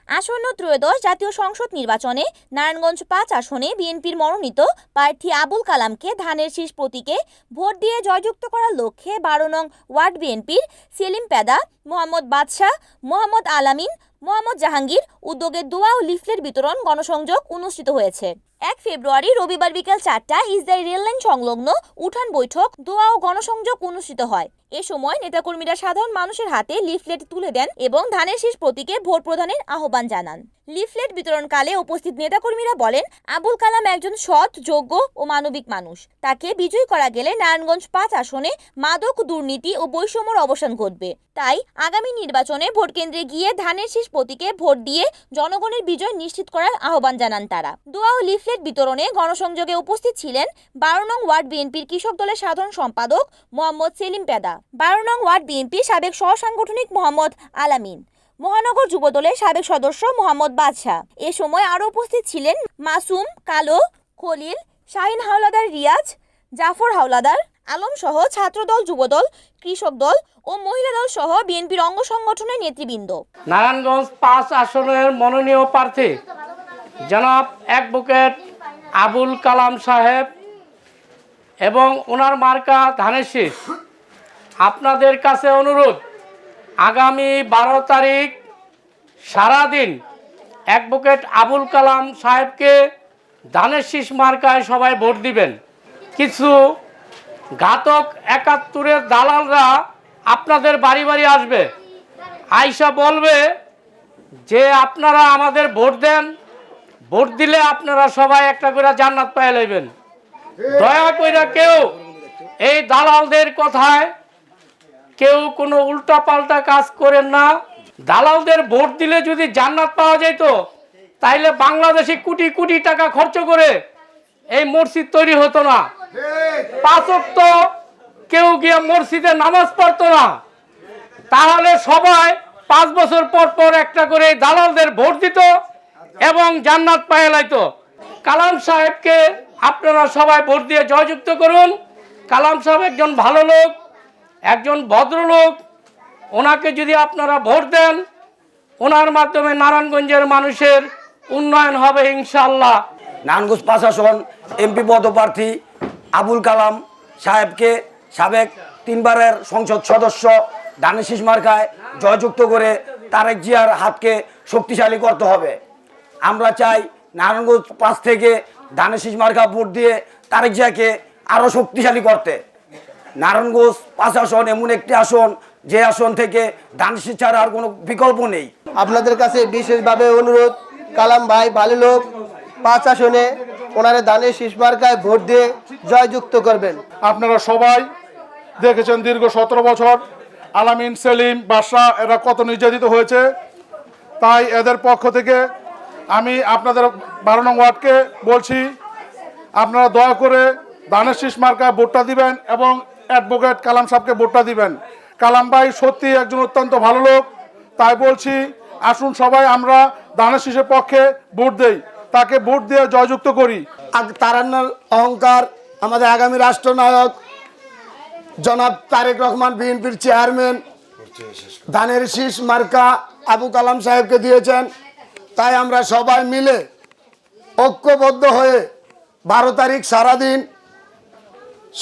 আসন্ন ত্রয়োদশ জাতীয় সংসদ নির্বাচনে নারায়ণগঞ্জ ৫ আসনে বিএনপির মনোনীত প্রার্থী আবুল কালামকে ধানের শীষ প্রতীকে ভোট দিয়ে জয়যুক্ত করার লক্ষ্যে ১২ নং ওয়ার্ড বিএনপির সেলিম পেদা, মোহাম্মদ বাদশাহ, মোহাম্মদ আলামিন, মোহাম্মদ জাহাঙ্গীর উদ্যোগে দোয়া ও লিফলেট বিতরণ গণসংযোগ অনুষ্ঠিত হয়েছে। ১ ফেব্রুয়ারি রবিবার বিকেল ৪টায় ইসদাই রেললাইন সংলগ্ন উঠান বৈঠক, দোয়া ও গণসংযোগ অনুষ্ঠিত হয়। এ সময় নেতাকর্মীরা সাধারণ মানুষের হাতে লিফলেট তুলে দেন এবং ধানের শীষ প্রতীকে ভোট প্রদানের আহ্বান জানান। লিফলেট বিতরণকালে উপস্থিত নেতাকর্মীরা বলেন, আবুল কালাম একজন সৎ, যোগ্য ও মানবিক মানুষ। তাকে বিজয়ী করা গেলে নারায়ণগঞ্জ ৫ আসনে মাদক, দুর্নীতি ও বৈষম্যের অবসান ঘটবে। তাই আগামী নির্বাচনে ভোটকেন্দ্রে গিয়ে ধানের শীষ প্রতীকে ভোট দিয়ে জনগণের বিজয় নিশ্চিত করার আহ্বান জানান তারা। দোয়া ও লিফলেট বিতরণে গণসংযোগে উপস্থিত ছিলেন ১২ নং ওয়ার্ড বিএনপির কৃষক দলের সাধারণ সম্পাদক মোহাম্মদ সেলিম পেদা, ১২ নং ওয়ার্ড বিএনপির সাবেক সহসাংগঠনিক মোহাম্মদ আলামিন, মহানগর যুবদলের সাবেক সদস্য মোহাম্মদ বাদশাহ। এ সময় আরও উপস্থিত ছিলেন মাসুম, কালো, খলিল, শাহিন হাওলাদার, রিয়াজ, জাফর হাওলাদার, আলম সহ ছাত্রদল, যুবদল, কৃষক দল ও মহিলা দল সহ বিএনপির অঙ্গ সংগঠনের নেতৃবৃন্দ। নারায়ণগঞ্জ ৫ আসনের মনোনীয় প্রার্থী জনাব অ্যাডভোকেট আবুল কালাম সাহেব এবং ওনার মার্কা ধানের শীষ। আপনাদের কাছে অনুরোধ, আগামী ১২ তারিখ সারাদিন অ্যাডভোকেট আবুল কালাম সাহেবকে ধানের শীষ মার্কায় সবাই ভোট দিবেন। কিছু ঘাতক ৭১-এর দালালরা আপনাদের বাড়ি বাড়ি আসবে, আইসা বলবে যে আপনারা আমাদের ভোট দেন, ভোট দিলে আপনারা সবাই একটা করে জান্নাত পেয়ে নেবেন। দয়া করে কেউ এই দালালদের কথায় কেউ কোনো উল্টাপাল্টা কাজ করেন না। দালালদের ভোট দিলে যদি জান্নাত পাওয়া যেত, তাইলে বাংলাদেশে কোটি কোটি টাকা খরচ করে এই মসজিদ তৈরি হতো না। ৫ ওয়াক্ত কেউ গিয়ে মসজিদে নামাজ পড়তো না। তাহলে সবাই ৫ বছর পর পর একটা করে দালালদের ভোট দিত এবং জান্নাত পেয়ে লাইতো। কালাম সাহেবকে আপনারা সবাই ভোট দিয়ে জয়যুক্ত করুন। কালাম সাহেব একজন ভালো লোক, একজন ভদ্রলোক। ওনাকে যদি আপনারা ভোট দেন, ওনার মাধ্যমে নারায়ণগঞ্জের মানুষের উন্নয়ন হবে ইনশাআল্লাহ। নারায়ণগঞ্জ ৫ আসন এমপি পদপ্রার্থী আবুল কালাম সাহেবকে সাবেক ৩ বারের সংসদ সদস্য ধানের শীষ মার্কায় জয়যুক্ত করে তারেক জিয়ার হাতকে শক্তিশালী করতে হবে। আমরা চাই নারায়ণগঞ্জ ৫ থেকে ধানের শীষ মার্কা ভোট দিয়ে তারেক জিয়াকে আরও শক্তিশালী করতে। নারায়ণগঞ্জ ৫ আসন এমন একটি আসন যে আসন থেকে ধানের শীষ ছাড়া আর কোনো বিকল্প নেই। আপনাদের কাছে বিশেষভাবে অনুরোধ, কালাম ভাই ভালো লোক, ৫ আসনে ওনারা ধানের শীষ মার্কায় ভোট দিয়ে জয়যুক্ত করবেন। আপনারা সবাই দেখেছেন দীর্ঘ ১৭ বছর আলামিন, সেলিম, বাদশাহ এরা কত নির্যাতিত হয়েছে। তাই এদের পক্ষ থেকে আমি আপনাদের ১২ নং ওয়ার্ডকে বলছি, আপনারা দয়া করে ধানের শীষ মার্কায় ভোটটা দিবেন এবং অ্যাডভোকেট কালাম সাহেবকে ভোটটা দিবেন। কালাম ভাই সত্যি একজন অত্যন্ত ভালো লোক। তাই বলছি, আসুন সবাই আমরা ধানের শীষের পক্ষে ভোট দেই, তাকে ভোট দিয়ে জয়যুক্ত করি। তারান্নার অহংকার আমাদের আগামী রাষ্ট্রনায়ক জনাব তারেক রহমান, বিএনপির চেয়ারম্যান, ধানের শীষ মার্কা আবু কালাম সাহেবকে দিয়েছেন। তাই আমরা সবাই মিলে ঐক্যবদ্ধ হয়ে ১২ তারিখ সারাদিন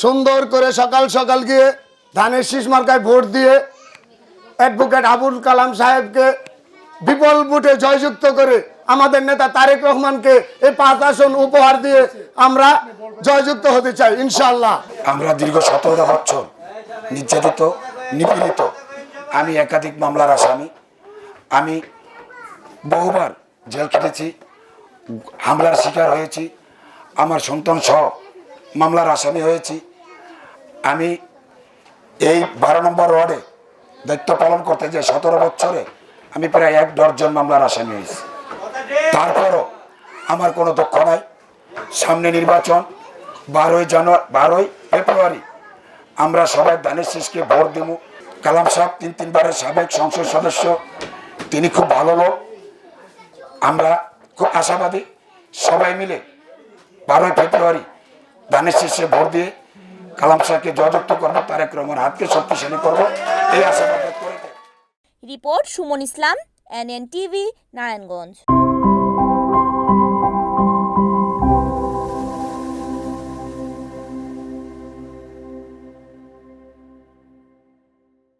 সুন্দর করে সকাল সকাল গিয়ে ধানের শীষ মার্কায় ভোট দিয়ে অ্যাডভোকেট আবুল কালাম সাহেবকে বিপুল ভোটে জয়যুক্ত করে আমাদের নেতা তারেক রহমানকে এই ৫ আসন উপহার দিয়ে আমরা জয়যুক্ত হতে চাই ইনশাআল্লাহ। আমরা দীর্ঘ ১৭ বছর নির্যাতিত, নিপীড়িত। আমি একাধিক মামলার আসামি। আমি বহুবার জেল খেটেছি, হামলার শিকার হয়েছি। আমার সন্তান সহ মামলার আসামি হয়েছি। আমি এই ১২ নম্বর ওয়ার্ডে দায়িত্ব পালন করতে যে ১৭ বছরে আমি প্রায় ১ ডজন মামলার আসামি হয়েছি। তারপরও আমার কোনো দুঃখ নাই। সামনে নির্বাচন ১২ই ফেব্রুয়ারি আমরা সবাই ধানের শীষকে ভোট দেব। কালাম সাহেব ৩ বারের সাবেক সংসদ সদস্য, তিনি খুব ভালো লোক। আমরা খুব আশাবাদী সবাই মিলে ১২ই ফেব্রুয়ারি ধানের শীষে ভোট দিয়ে কালাম সাহেবকে জয়যুক্ত করবো, তারেক রহমান হাতকে শক্তিশালী করবো, এই আশাবাদ করে। রিপোর্ট সুমন ইসলাম, NN TV, নারায়ণগঞ্জ।